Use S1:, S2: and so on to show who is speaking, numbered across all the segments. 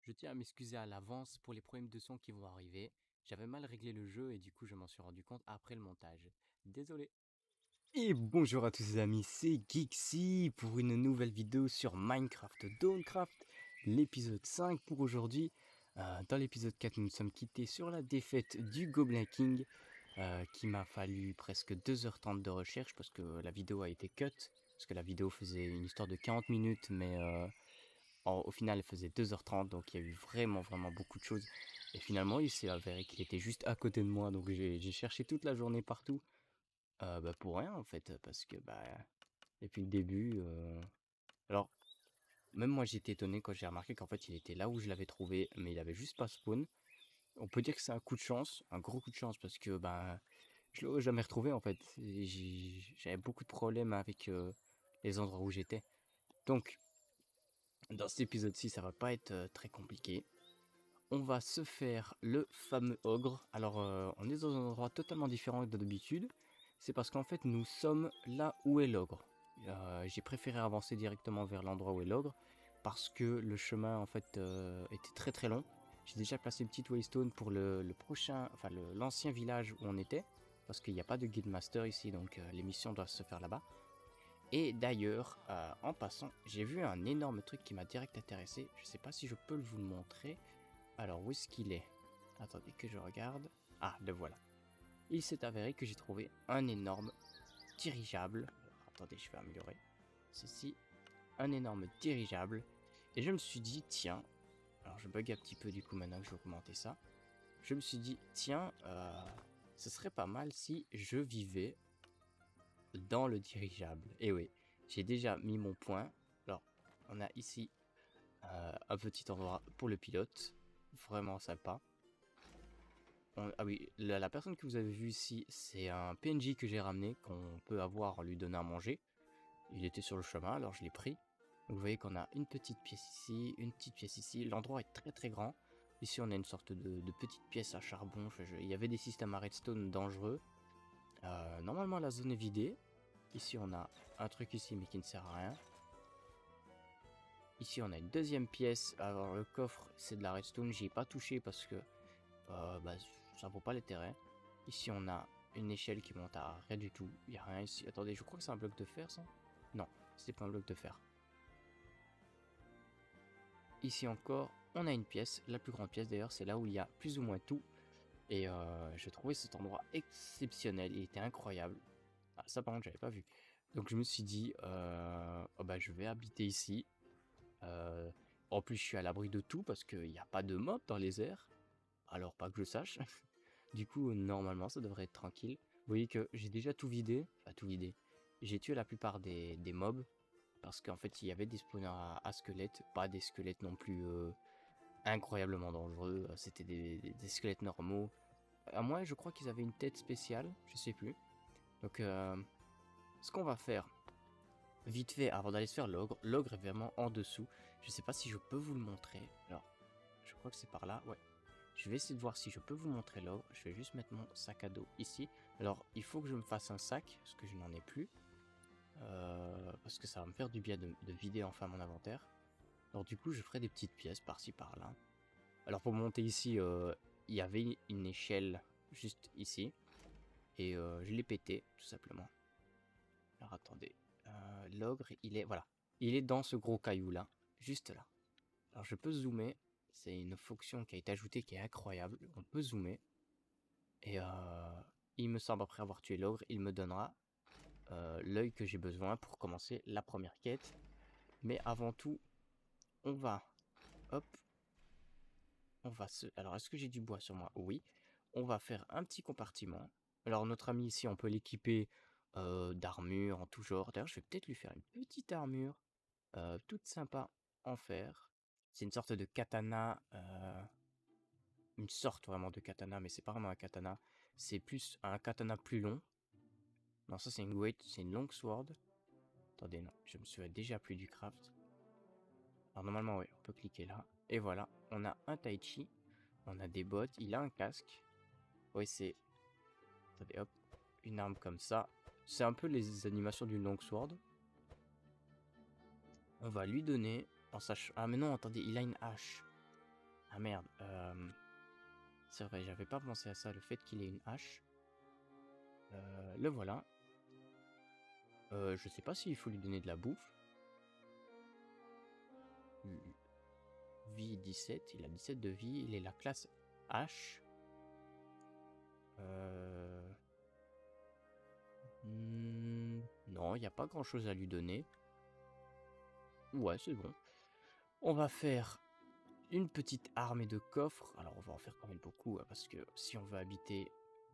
S1: Je tiens à m'excuser à l'avance pour les problèmes de son qui vont arriver. J'avais mal réglé le jeu et du coup je m'en suis rendu compte après le montage. Désolé. Et bonjour à tous les amis, c'est Geeksy pour une nouvelle vidéo sur Minecraft Dawncraft, l'épisode 5 pour aujourd'hui. Dans l'épisode 4, nous nous sommes quittés sur la défaite du Goblin King, qui m'a fallu presque 2h30 de recherche parce que la vidéo a été cut, parce que la vidéo faisait une histoire de 40 minutes, mais au final, elle faisait 2h30, donc il y a eu vraiment beaucoup de choses. Et finalement, il s'est avéré qu'il était juste à côté de moi, donc j'ai cherché toute la journée partout, pour rien en fait, parce que depuis le début, alors même moi j'étais étonné quand j'ai remarqué qu'en fait il était là où je l'avais trouvé, mais il avait juste pas spawn. On peut dire que c'est un coup de chance, un gros coup de chance, parce que je l'aurais jamais retrouvé en fait. J'avais beaucoup de problèmes avec les endroits où j'étais. Donc, dans cet épisode-ci, ça va pas être très compliqué. On va se faire le fameux ogre. Alors, on est dans un endroit totalement différent de d'habitude. C'est parce qu'en fait, nous sommes là où est l'ogre. J'ai préféré avancer directement vers l'endroit où est l'ogre parce que le chemin en fait était très long. J'ai déjà placé une petite waystone pour le prochain, enfin l'ancien village où on était, parce qu'il n'y a pas de guildmaster ici, donc les missions doivent se faire là-bas. Et d'ailleurs, en passant, j'ai vu un énorme truc qui m'a direct intéressé. Je sais pas si je peux vous le montrer. Alors, où est-ce qu'il est? Attendez que je regarde. Ah, le voilà. Il s'est avéré que j'ai trouvé un énorme dirigeable. Attendez, je vais améliorer. Ceci, un énorme dirigeable. Et je me suis dit, tiens, alors je bug un petit peu du coup maintenant que je vais augmenter ça. Je me suis dit, tiens, ce serait pas mal si je vivais dans le dirigeable. Et oui, j'ai déjà mis mon point. Alors, on a ici un petit endroit pour le pilote. Vraiment sympa. Ah oui, la personne que vous avez vue ici, c'est un PNJ que j'ai ramené, qu'on peut avoir en lui donnant à manger. Il était sur le chemin, alors je l'ai pris. Donc vous voyez qu'on a une petite pièce ici, une petite pièce ici. L'endroit est très grand. Ici on a une sorte de petite pièce à charbon. Il y avait des systèmes à redstone dangereux. Normalement la zone est vidée. Ici on a un truc ici mais qui ne sert à rien. Ici on a une deuxième pièce. Alors le coffre c'est de la redstone. J'y ai pas touché parce que ça vaut pas l'intérêt. Ici on a une échelle qui monte à rien du tout. Il n'y a rien ici. Attendez, je crois que c'est un bloc de fer ça. Non, c'est pas un bloc de fer. Ici encore, on a une pièce. La plus grande pièce d'ailleurs, c'est là où il y a plus ou moins tout. Et j'ai trouvé cet endroit exceptionnel. Il était incroyable. Ah, ça par contre, j'avais pas vu. Donc je me suis dit, oh, bah, je vais habiter ici. Euh, En plus, je suis à l'abri de tout parce qu'il n'y a pas de mobs dans les airs. Alors, pas que je sache. Du coup, normalement, ça devrait être tranquille. Vous voyez que j'ai déjà tout vidé. Enfin, tout vidé. J'ai tué la plupart des mobs. Parce qu'en fait, il y avait des spawners à squelettes. Pas des squelettes non plus incroyablement dangereux. C'était des squelettes normaux. À moi, je crois qu'ils avaient une tête spéciale. Je sais plus. Donc, ce qu'on va faire, vite fait, avant d'aller se faire l'ogre. L'ogre est vraiment en dessous. Je sais pas si je peux vous le montrer. Alors, je crois que c'est par là. Ouais. Je vais essayer de voir si je peux vous montrer l'ogre. Je vais juste mettre mon sac à dos ici. Alors, il faut que je me fasse un sac, parce que je n'en ai plus. Parce que ça va me faire du bien de vider enfin mon inventaire. Alors du coup, je ferai des petites pièces par-ci par-là. Alors pour monter ici, il y avait une échelle juste ici. Et je l'ai pété, tout simplement. Alors attendez. L'ogre, il est... Voilà. Il est dans ce gros caillou là. Juste là. Alors je peux zoomer. C'est une fonction qui a été ajoutée qui est incroyable. On peut zoomer. Et il me semble, après avoir tué l'ogre, il me donnera l'œil que j'ai besoin pour commencer la première quête. Mais avant tout, on va... Hop. On va se... Alors, est-ce que j'ai du bois sur moi? Oui. On va faire un petit compartiment. Alors, notre ami ici, on peut l'équiper d'armure en tout genre. D'ailleurs, je vais peut-être lui faire une petite armure toute sympa en fer. C'est une sorte de katana... une sorte vraiment de katana, mais c'est pas vraiment un katana. C'est plus un katana plus long. Non, ça c'est une great, c'est une long sword. Attendez, non, je me souviens déjà plus du craft. Alors normalement, oui, on peut cliquer là. Et voilà, on a un tai chi. On a des bottes, il a un casque. Oui, c'est... Attendez, hop. Une arme comme ça. C'est un peu les animations d'une longsword. On va lui donner... En sachant... Ah mais non, attendez, il a une hache. Ah merde, c'est vrai, j'avais pas pensé à ça, le fait qu'il ait une hache. Le voilà. Je sais pas s'il faut lui donner de la bouffe. Vie 17, il a 17 de vie, il est la classe H. Non, il n'y a pas grand chose à lui donner. Ouais, c'est bon. On va faire une petite armée de coffres. Alors, on va en faire quand même beaucoup, hein, parce que si on veut habiter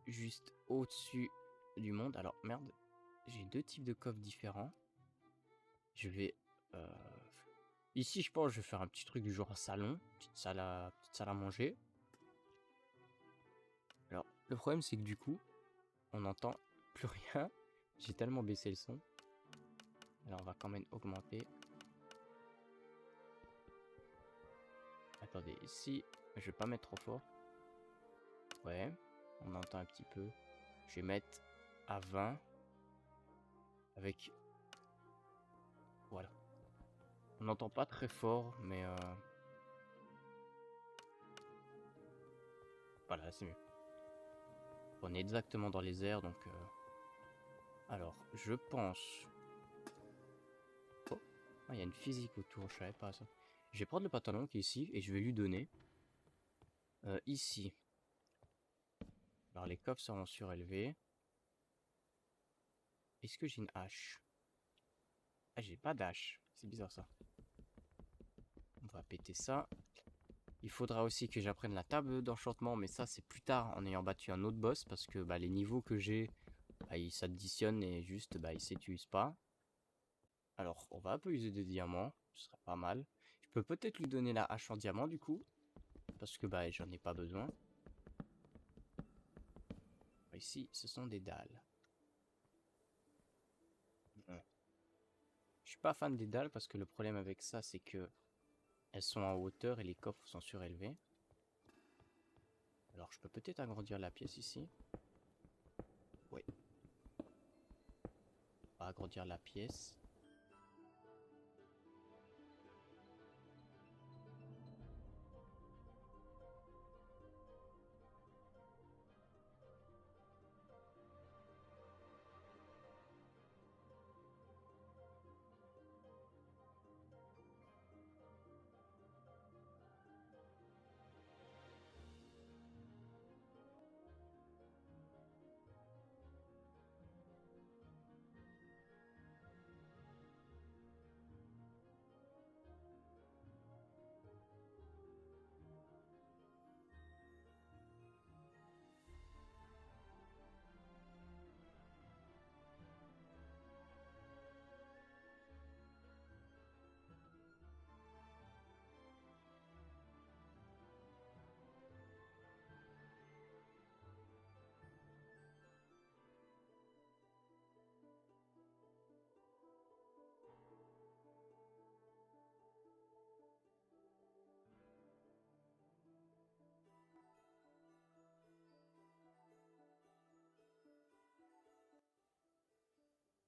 S1: juste au-dessus du monde. Alors, merde, j'ai deux types de coffres différents. Je vais. euh, Ici, je pense que je vais faire un petit truc du genre un salon, petite salle à manger. Alors, le problème, c'est que du coup, on n'entend plus rien. J'ai tellement baissé le son. Alors, on va quand même augmenter. Attendez, ici, je vais pas mettre trop fort. Ouais, on entend un petit peu. Je vais mettre à 20. Avec... Voilà. On n'entend pas très fort, mais... Voilà, c'est mieux. On est exactement dans les airs, donc... Alors, je pense... Oh, il y a une physique autour, je savais pas ça. Je vais prendre le pantalon qui est ici, et je vais lui donner... ici. Alors, les coffres seront surélevés. Est-ce que j'ai une hache? Ah, j'ai pas d'hache. C'est bizarre, ça. On va péter ça. Il faudra aussi que j'apprenne la table d'enchantement, mais ça, c'est plus tard, en ayant battu un autre boss, parce que bah, les niveaux que j'ai... Bah, ils s'additionnent et juste, bah, ils s'épuisent pas. Alors, on va un peu user des diamants, ce serait pas mal. Je peux peut-être lui donner la hache en diamant, du coup, parce que bah, j'en ai pas besoin. Ici, ce sont des dalles. Bon. Je suis pas fan des dalles, parce que le problème avec ça, c'est que elles sont en hauteur et les coffres sont surélevés. Alors, je peux peut-être agrandir la pièce ici. Oui. On va agrandir la pièce.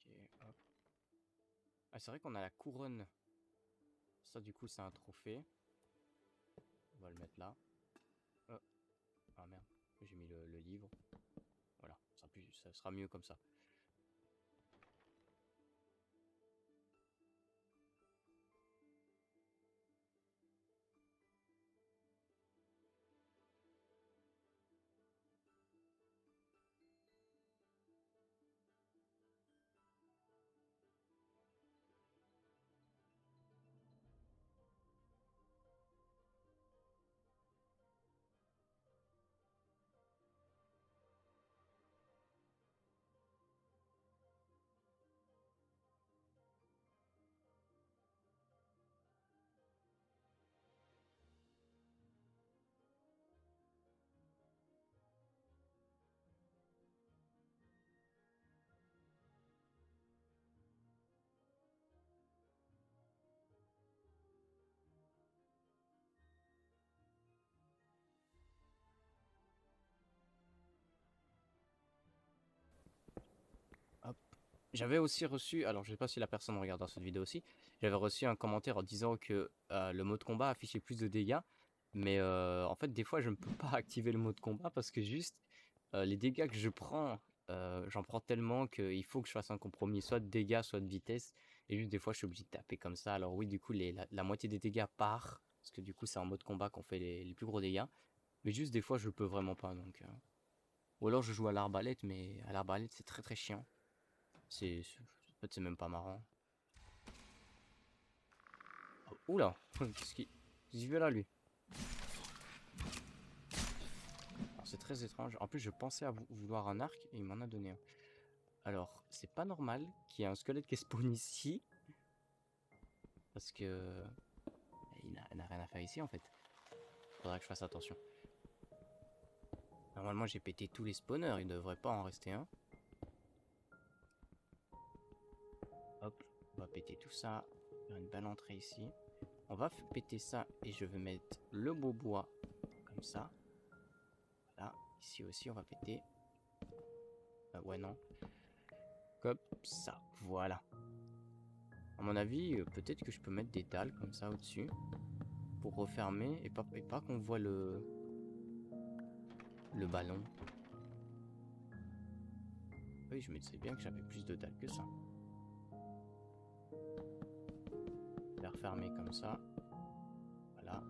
S1: Ok, hop. Ah, c'est vrai qu'on a la couronne. Ça, du coup, c'est un trophée. On va le mettre là. Oh. Ah merde, j'ai mis le livre. Voilà, ça sera mieux comme ça. Hop. J'avais aussi reçu, alors je sais pas si la personne regardera cette vidéo aussi, j'avais reçu un commentaire en disant que le mode combat affichait plus de dégâts, Mais en fait, des fois, je ne peux pas activer le mode combat parce que juste les dégâts que je prends, j'en prends tellement qu'il faut que je fasse un compromis, soit de dégâts, soit de vitesse. Et juste des fois, je suis obligé de taper comme ça. Alors oui, du coup, la moitié des dégâts part, parce que du coup, c'est en mode combat qu'on fait les plus gros dégâts. Mais juste des fois, je peux vraiment pas. Donc, ou alors, je joue à l'arbalète, mais à l'arbalète, c'est très très chiant. En fait, c'est même pas marrant. Oh, oula, qu'est-ce qu'il fait là, lui? Alors, c'est très étrange. En plus, je pensais à vouloir un arc et il m'en a donné un. Alors, c'est pas normal qu'il y ait un squelette qui spawn ici. Parce que... il n'a rien à faire ici, en fait. Faudra que je fasse attention. Normalement, j'ai pété tous les spawners. Il devrait pas en rester un. Hop, on va péter tout ça. Faire une belle entrée ici. On va péter ça et je vais mettre le beau bois. Comme ça. Voilà. Ici aussi, on va péter. Ouais, non. Comme ça. Voilà. À mon avis, peut-être que je peux mettre des dalles comme ça au-dessus. Pour refermer et pas qu'on voit le ballon. Oui, je me disais bien que j'avais plus de dalles que ça. Je vais refermer comme ça. Voilà.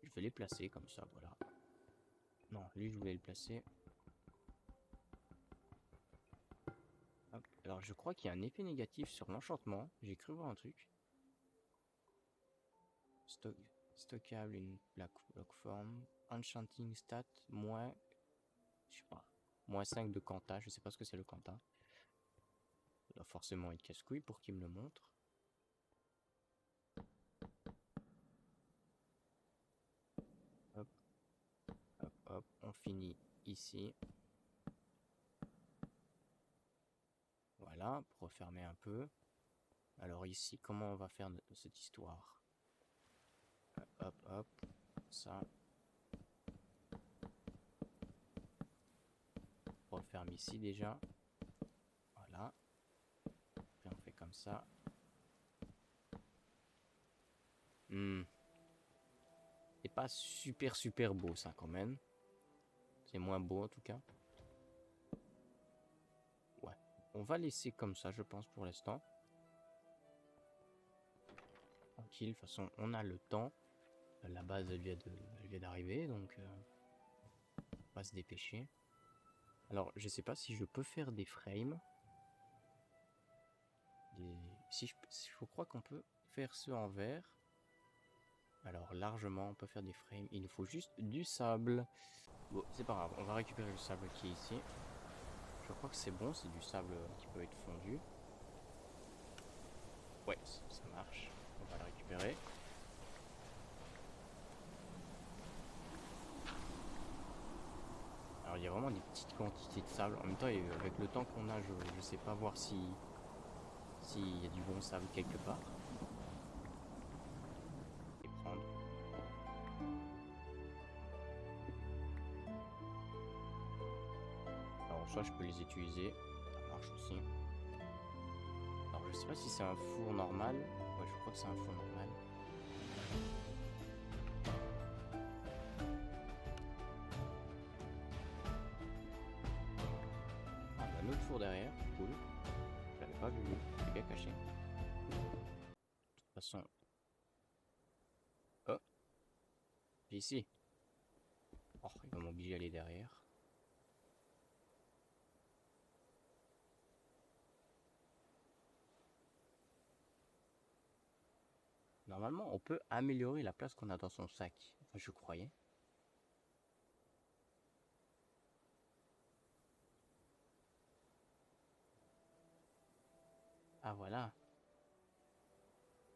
S1: Je vais les placer comme ça, voilà. Non, lui, je voulais le placer. Hop. Alors, je crois qu'il y a un effet négatif sur l'enchantement. J'ai cru voir un truc. Stockable, une block form. Enchanting stat, moins... Je sais pas. Moins 5 de Quanta, je sais pas ce que c'est le Quanta. Ça doit forcément être casse-couille pour qu'il me le montre. Hop, hop, hop. On finit ici. Voilà, pour refermer un peu. Alors ici, comment on va faire cette histoire? Hop, hop, ça. On referme ici déjà. comme ça. C'est pas super beau ça quand même. C'est moins beau en tout cas. Ouais. On va laisser comme ça je pense pour l'instant. Tranquille, de toute façon on a le temps. La base elle vient d'arriver donc on va se dépêcher. Alors je sais pas si je peux faire des frames. Si je crois qu'on peut faire ceux en verre. Alors largement on peut faire des frames. Il nous faut juste du sable. Bon c'est pas grave, on va récupérer le sable qui est ici. Je crois que c'est bon, c'est du sable qui peut être fondu. Ouais, ça marche. On va le récupérer. Alors il y a vraiment des petites quantités de sable. En même temps, avec le temps qu'on a, je sais pas voir s'il y a du bon sable quelque part. Et prendre. Alors soit je peux les utiliser. Ça marche aussi. Alors je sais pas si c'est un four normal. Ouais, je crois que c'est un four normal. Ah, on a un autre four derrière. Cool. Je l'avais pas vu. C'est bien caché. De toute façon. Oh. C'est ici. Oh, il va m'obliger à aller derrière. Normalement, on peut améliorer la place qu'on a dans son sac. Enfin, je croyais. Ah, voilà.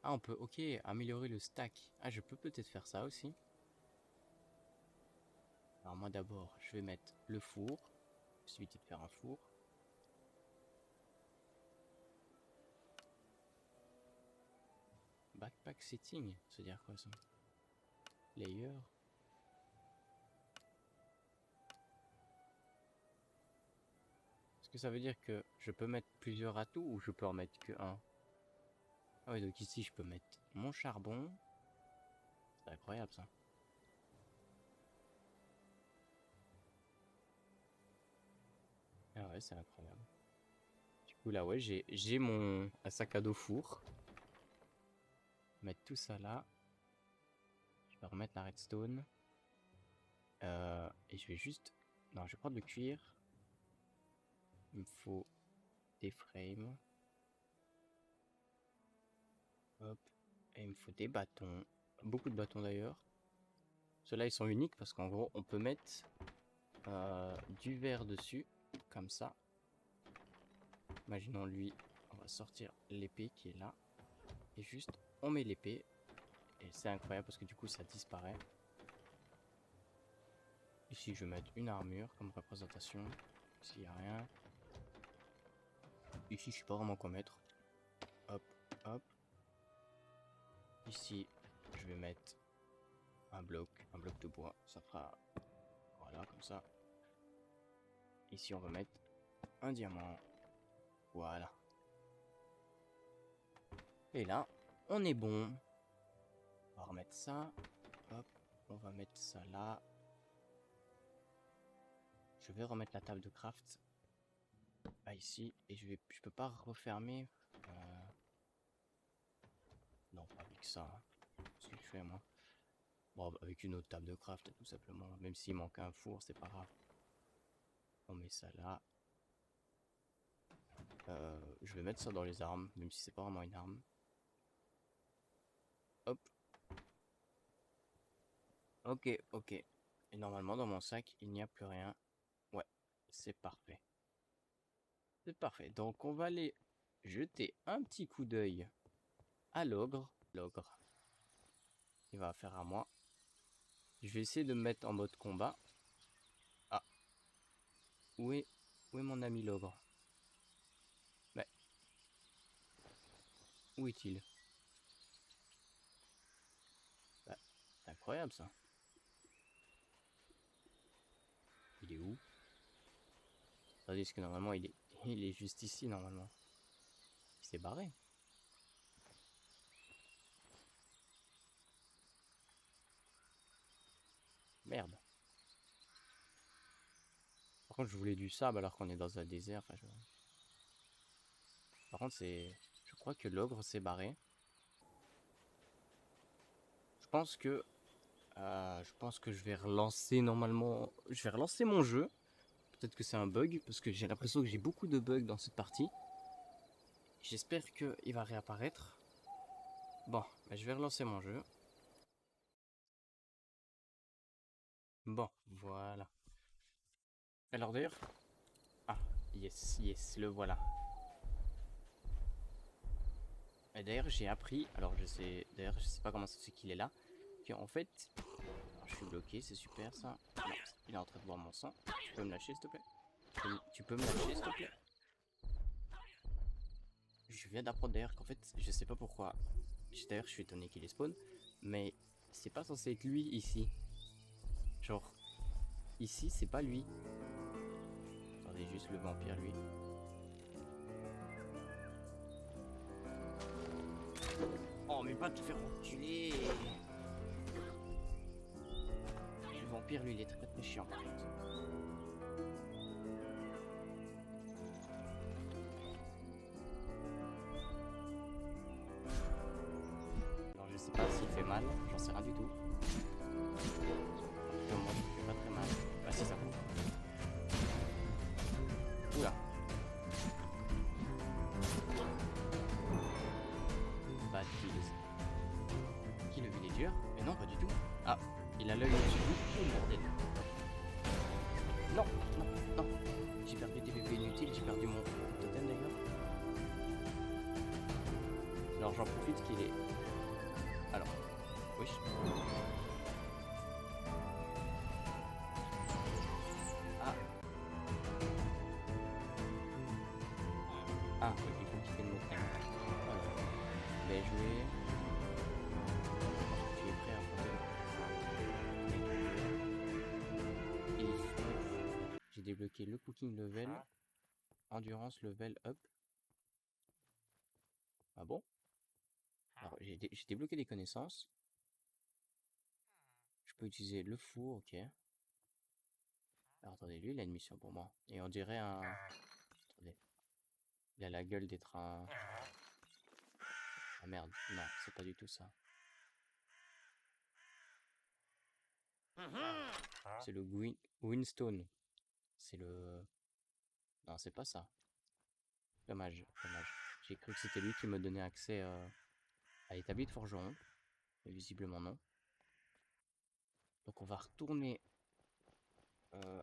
S1: Ah, on peut, ok, améliorer le stack. Ah, je peux peut-être faire ça aussi. Alors, moi, d'abord, je vais mettre le four. Possibilité de faire un four. Backpack setting, c'est-à-dire quoi ça? Layer. Est-ce que ça veut dire que je peux mettre plusieurs atouts ou je peux en mettre que un? Ah oui, donc ici, je peux mettre mon charbon. C'est incroyable ça. Ah ouais, c'est incroyable. Du coup, là, ouais, j'ai mon un sac à dos four. Mettre tout ça là. Je vais remettre la redstone. Et je vais juste... Non, je vais prendre le cuir. Il me faut des frames. Hop. Et il me faut des bâtons. Beaucoup de bâtons d'ailleurs. Ceux-là, ils sont uniques parce qu'en gros, on peut mettre du verre dessus. Comme ça. Imaginons lui. On va sortir l'épée qui est là. Et juste, on met l'épée. Et c'est incroyable parce que du coup, ça disparaît. Ici, je vais mettre une armure comme représentation. S'il n'y a rien. Ici, je sais pas vraiment quoi mettre. Hop, hop. Ici, je vais mettre un bloc de bois. Ça fera, voilà, comme ça. Ici, on va mettre un diamant. Voilà. Et là, on est bon. On va remettre ça. Hop, on va mettre ça là. Je vais remettre la table de craft là ici. Et je peux pas refermer. Non, pas avec ça. Hein. Qu'est-ce que je fais, moi? Bon, avec une autre table de craft, tout simplement. Même s'il manque un four, c'est pas grave. On met ça là. Je vais mettre ça dans les armes, même si c'est pas vraiment une arme. Hop. Ok, ok. Et normalement, dans mon sac, il n'y a plus rien. Ouais, c'est parfait. C'est parfait. Donc, on va aller jeter un petit coup d'œil à l'ogre. L'ogre. Il va faire à moi. Je vais essayer de me mettre en mode combat. Ah. Où est mon ami l'ogre? Mais, où est-il? Bah, c'est incroyable ça. Il est où? Tandis que normalement, il est juste ici, normalement. Il s'est barré. Merde. Par contre, je voulais du sable alors qu'on est dans un désert. Enfin, par contre, c'est... Je crois que l'ogre s'est barré. Je pense que je vais relancer normalement... Je vais relancer mon jeu. Peut-être que c'est un bug, parce que j'ai l'impression que j'ai beaucoup de bugs dans cette partie. J'espère qu'il va réapparaître. Bon, bah, je vais relancer mon jeu. Bon, voilà. Alors d'ailleurs... Ah, yes, yes, le voilà. Et d'ailleurs, j'ai appris... Alors, D'ailleurs, je sais pas comment ça se fait qu'il est là. En fait... Alors, je suis bloqué, c'est super ça. Non, il est en train de boire mon sang. Tu peux me lâcher, s'il te plaît? Tu peux me lâcher, s'il te plaît? Je viens d'apprendre d'ailleurs qu'en fait, je sais pas pourquoi. D'ailleurs, je suis étonné qu'il est spawn. Mais c'est pas censé être lui ici. Genre, ici, c'est pas lui. Attendez, juste le vampire, lui. Oh, mais pas te faire enculer! Le vampire, lui, il est très très chiant par contre. Alors, je sais pas s'il fait mal, j'en sais rien du tout. Moi, je me fais pas très mal. Bah, si ça coupe. Oula! Bad kills. Qui le villager? Mais non, pas du tout. Ah, il a l'œil au-dessus. Oh bordel! Non, non, non. J'ai perdu des PV inutiles, j'ai perdu mon totem d'ailleurs. Alors j'en profite qu'il est... Alors, oui. Ah. Ah, oui, il faut quitter le mot frame. Voilà. Bien joué. Tu es prêt à affronter le... Et j'ai débloqué le cooking level, endurance level up. Ah bon? Alors j'ai débloqué des connaissances. Je peux utiliser le four, ok. Alors attendez, lui il a une mission pour moi. Et on dirait un... Attendez. Il a la gueule d'être un... Ah merde, non, c'est pas du tout ça. C'est le Winstone. C'est le... Non, c'est pas ça. Dommage, dommage. J'ai cru que c'était lui qui me donnait accès à l'établi de forgeron. Mais visiblement non. Donc on va retourner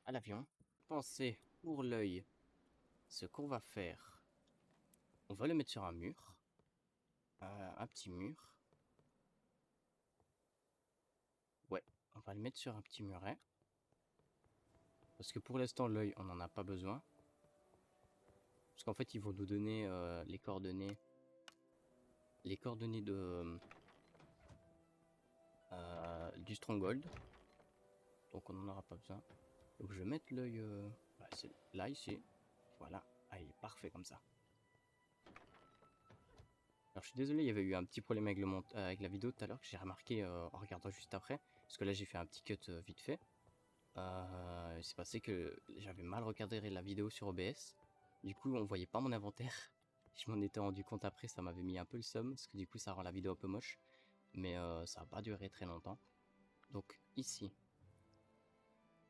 S1: à l'avion. Pensez pour l'œil. Ce qu'on va faire. On va le mettre sur un mur. Un petit mur. Ouais, on va le mettre sur un petit muret. Parce que pour l'instant, l'œil, on n'en a pas besoin. Parce qu'en fait, ils vont nous donner les coordonnées. Les coordonnées de... du Stronghold. Donc on n'en aura pas besoin. Donc je vais mettre l'œil là ici. Voilà. Ah, il est parfait comme ça. Alors je suis désolé, il y avait eu un petit problème avec, avec la vidéo tout à l'heure que j'ai remarqué en regardant juste après. Parce que là j'ai fait un petit cut vite fait. Il s'est passé que j'avais mal regardé la vidéo sur OBS. Du coup on voyait pas mon inventaire. Je m'en étais rendu compte après, ça m'avait mis un peu le seum. Parce que du coup ça rend la vidéo un peu moche. Mais ça va pas durer très longtemps. Donc ici.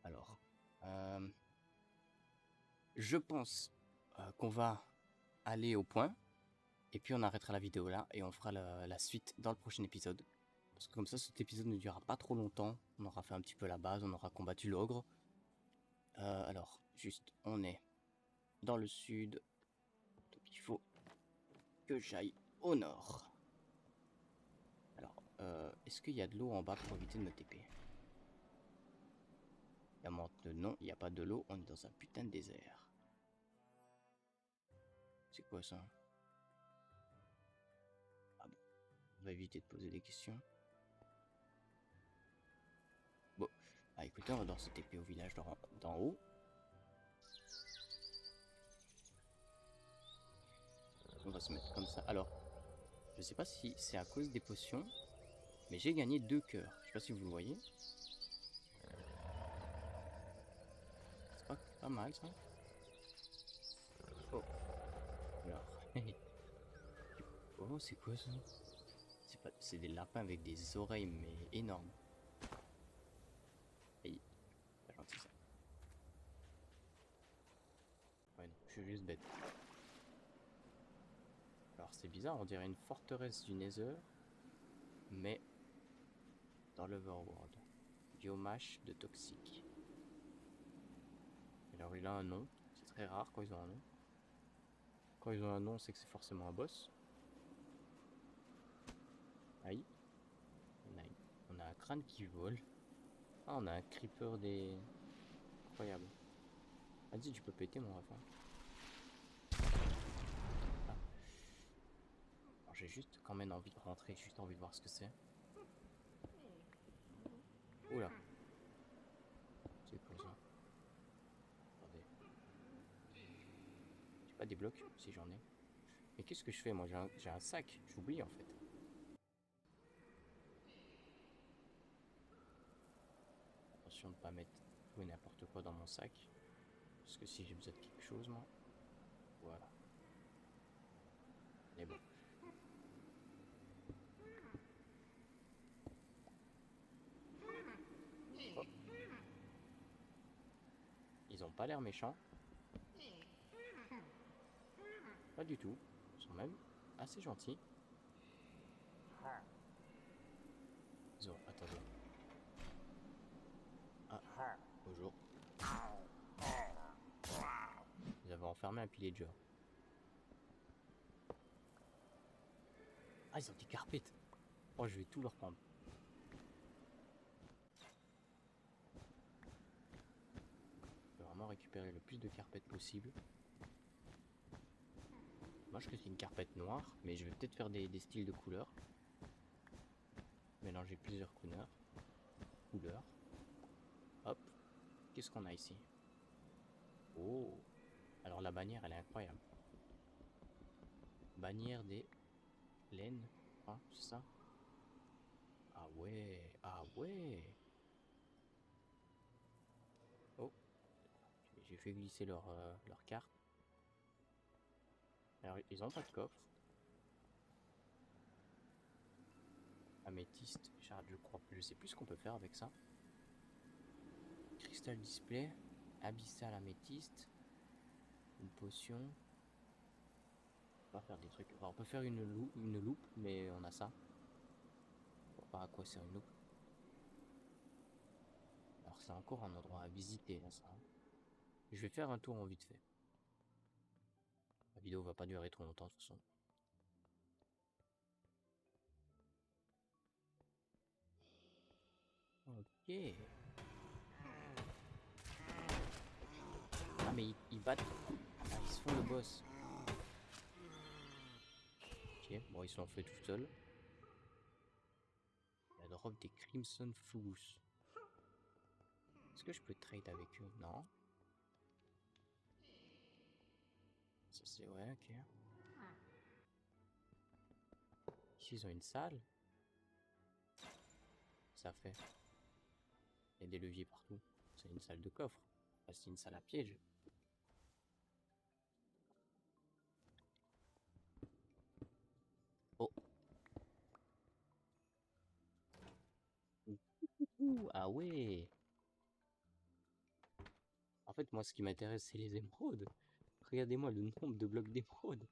S1: Alors. Je pense qu'on va aller au point. Et puis on arrêtera la vidéo là. Et on fera la suite dans le prochain épisode. Parce que comme ça cet épisode ne durera pas trop longtemps. On aura fait un petit peu la base. On aura combattu l'ogre. Alors, juste, on est dans le sud. Donc il faut que j'aille au nord. Alors, est-ce qu'il y a de l'eau en bas pour éviter de me TP? Non, il n'y a pas de l'eau. On est dans un putain de désert. C'est quoi ça? Ah bon, on va éviter de poser des questions. Bon, ah écoutez, on va dans ce TP au village d'en haut. On va se mettre comme ça. Alors, je sais pas si c'est à cause des potions, mais j'ai gagné 2 cœurs. Je sais pas si vous le voyez. Pas mal ça. Oh. Alors. Oh, c'est quoi ça? C'est des lapins avec des oreilles mais énormes. Aïe, pas gentil ça. Ouais non, je suis juste bête. Alors c'est bizarre, on dirait une forteresse du Nether, mais dans l'Overworld. Biomash de toxique. Alors il a un nom, c'est très rare quand ils ont un nom. Quand ils ont un nom, c'est que c'est forcément un boss. Aïe. On a un crâne qui vole. Ah, on a un creeper des... Incroyable. Vas-y, tu peux péter mon ref. Ah. J'ai juste quand même envie de rentrer, juste envie de voir ce que c'est. Oula. C'est quoi ça? Attendez. J'ai pas des blocs, si j'en ai. Mais qu'est-ce que je fais moi? J'ai un sac, j'oublie en fait. Attention de pas mettre tout et n'importe quoi dans mon sac. Parce que si j'ai besoin de quelque chose, moi. Voilà. Mais bon. Oh. Ils ont pas l'air méchants. Pas du tout. Ils sont même assez gentils. Ils ont... Attendez. Ah, bonjour. Ils avaient enfermé un pillager. Ah, ils ont des carpettes. Oh, je vais tout leur prendre. Je vais vraiment récupérer le plus de carpettes possible. Moi, je crois que c'est une carpette noire, mais je vais peut-être faire des styles de couleurs. Mélanger plusieurs couleurs. Hop. Qu'est-ce qu'on a ici? Oh. Alors la bannière, elle est incroyable. Bannière des laines. Ah, c'est ça? Ah ouais. Ah ouais. Oh. J'ai fait glisser leur carte. Alors, ils ont pas de coffre. Améthyste, charge, je crois. Je sais plus ce qu'on peut faire avec ça. Crystal display. Abyssal améthyste. Une potion. On va faire des trucs. Enfin, on peut faire une loupe, mais on a ça. Je vois pas à quoi sert une loupe. Alors c'est encore un endroit à visiter là, ça. Je vais faire un tour en vite fait. La vidéo va pas durer trop longtemps de toute façon. Ok. Ah mais ils battent. Ah, ils se font le boss. Ok, bon ils sont fait tout seuls. La drop des Crimson Flugus. Est-ce que je peux trade avec eux? Non. Ça c'est ouais, ok. Ici ils ont une salle. Ça fait. Il y a des leviers partout. C'est une salle de coffre. Enfin, c'est une salle à piège. Oh. Ouh, ah ouais. En fait, moi, ce qui m'intéresse, c'est les émeraudes. Regardez-moi le nombre de blocs d'émeraudes.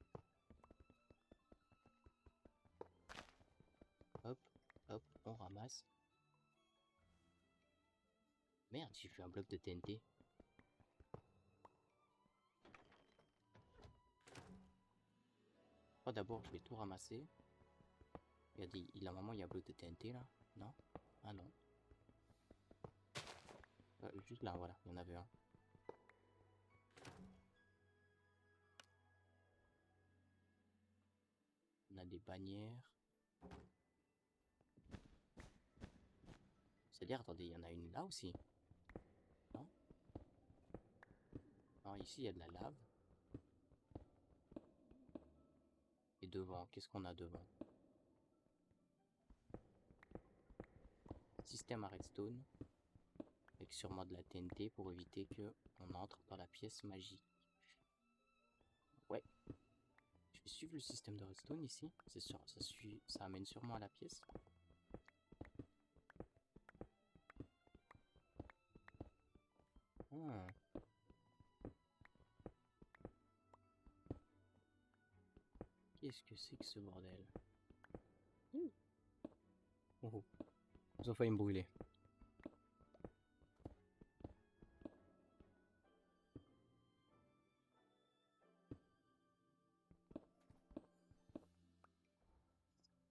S1: Hop, hop, on ramasse. Merde, j'ai fait un bloc de TNT. Oh, d'abord, je vais tout ramasser. Regardez, il a un moment, il y a un bloc de TNT là. Non? Ah non. Juste là, voilà, il y en avait un. On a des bannières. C'est-à-dire, attendez, il y en a une là aussi. Non? Non, ici, il y a de la lave. Et devant, qu'est-ce qu'on a devant? Système à redstone. Avec avec sûrement de la TNT pour éviter que on entre dans la pièce magique. Ouais. Je vais suivre le système de redstone ici. C'est sûr, ça amène sûrement à la pièce. Ah. Qu'est-ce que c'est que ce bordel? Oh, oh. Ils ont failli me brûler.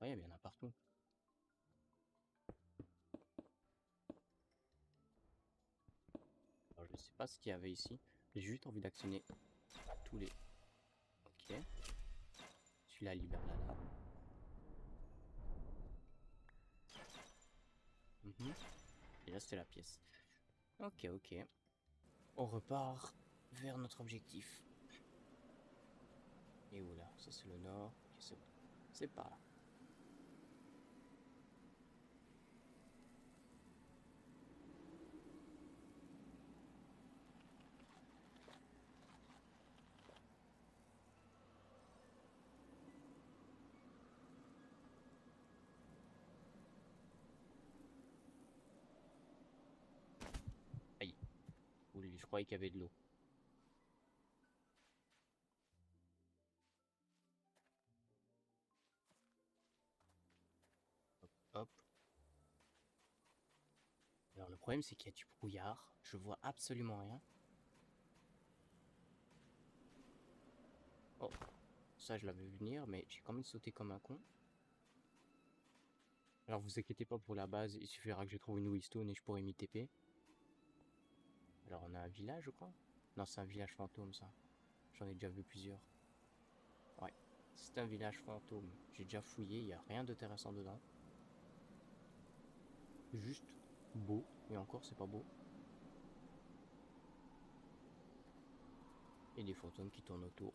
S1: Ouais, il y en a partout. Alors, je sais pas ce qu'il y avait ici. J'ai juste envie d'actionner tous les... Ok. Celui-là libère la lave. Et là, c'était la pièce. Ok, ok. On repart vers notre objectif. Et où là? Ça, c'est le nord. Ok, c'est par là. Aïe. Ouli, je croyais qu'il y avait de l'eau. Hop, hop. Alors, le problème, c'est qu'il y a du brouillard. Je vois absolument rien. Oh, ça, je l'avais vu venir, mais j'ai quand même sauté comme un con. Alors, vous inquiétez pas pour la base, il suffira que je trouve une Wheatstone et je pourrai m'y TP. Alors, on a un village, je crois. Non, c'est un village fantôme, ça. J'en ai déjà vu plusieurs. Ouais, c'est un village fantôme. J'ai déjà fouillé, il n'y a rien d'intéressant dedans. Juste beau, et encore, c'est pas beau. Et des fantômes qui tournent autour.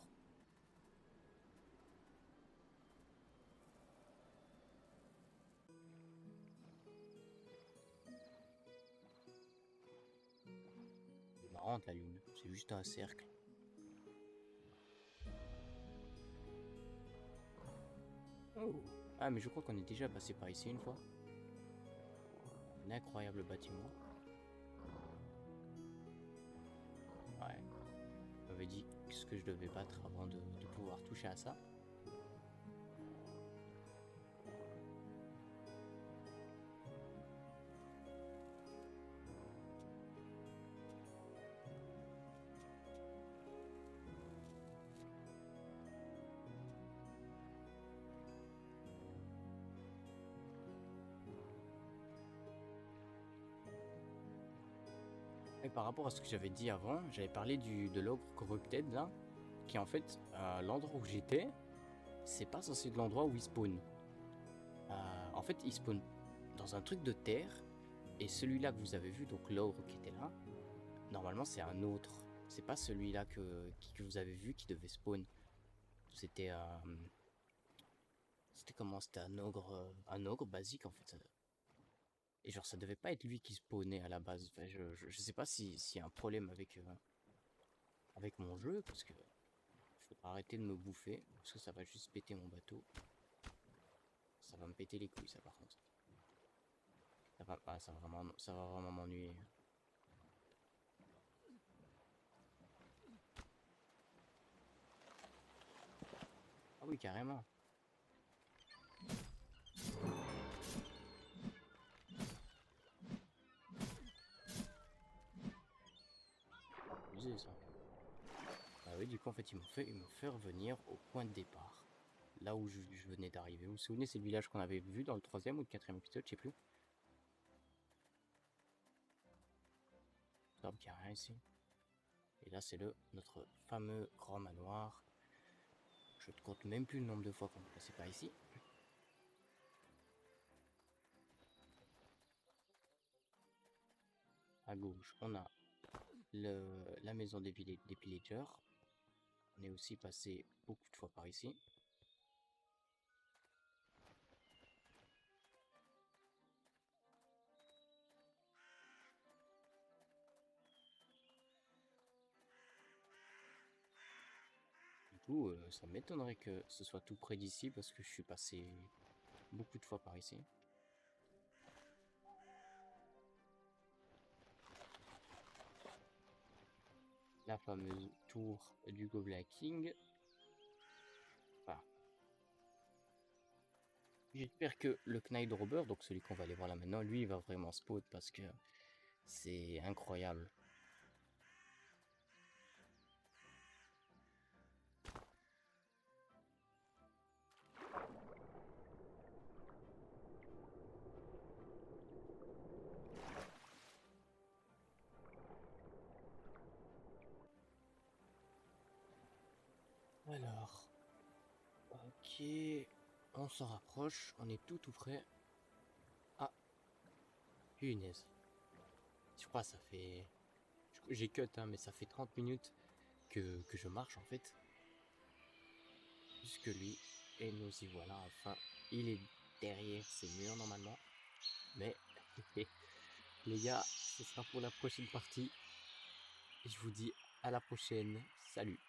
S1: C'est marrant la lune, c'est juste un cercle. Oh. Ah, mais je crois qu'on est déjà passé par ici une fois. Un incroyable bâtiment. Ouais. On m'avait dit ce que je devais battre avant de pouvoir toucher à ça. Et par rapport à ce que j'avais dit avant, j'avais parlé de l'ogre corrupted là, qui en fait, l'endroit où j'étais, c'est pas censé être l'endroit où il spawn. En fait, il spawn dans un truc de terre, et celui-là que vous avez vu, donc l'ogre qui était là, normalement c'est un autre. C'est pas celui-là que vous avez vu qui devait spawn. C'était c'était comment? C'était un ogre basique en fait. Et genre ça devait pas être lui qui spawnait à la base. Enfin, je sais pas s'il y a un problème avec mon jeu, parce que faut arrêter de me bouffer, parce que ça va juste péter mon bateau. Ça va me péter les couilles ça par contre. Ça va vraiment m'ennuyer. Ah oui carrément. Abusé ça. Ah oui du coup en fait ils m'ont fait revenir au point de départ. Là où je venais d'arriver. Vous vous souvenez c'est le village qu'on avait vu dans le troisième ou le quatrième épisode, je sais plus. Hop, il n'y a rien ici. Et là c'est notre fameux grand manoir. Je ne compte même plus le nombre de fois qu'on est passé par ici. À gauche, on a la maison des villagers. On est aussi passé beaucoup de fois par ici. coup, ça m'étonnerait que ce soit tout près d'ici parce que je suis passé beaucoup de fois par ici. La fameuse tour du Gobelin King. Voilà. J'espère que le Knight Robber, donc celui qu'on va aller voir là maintenant, lui, il va vraiment spot parce que c'est incroyable. Alors, ok, on s'en rapproche, on est tout près. Ah, punaise. Je crois que ça fait... J'ai cut, hein, mais ça fait 30 minutes que je marche en fait. Jusque lui. Et nous y voilà enfin. Il est derrière ces murs normalement. Mais les gars, ce sera pour la prochaine partie. Et je vous dis à la prochaine. Salut.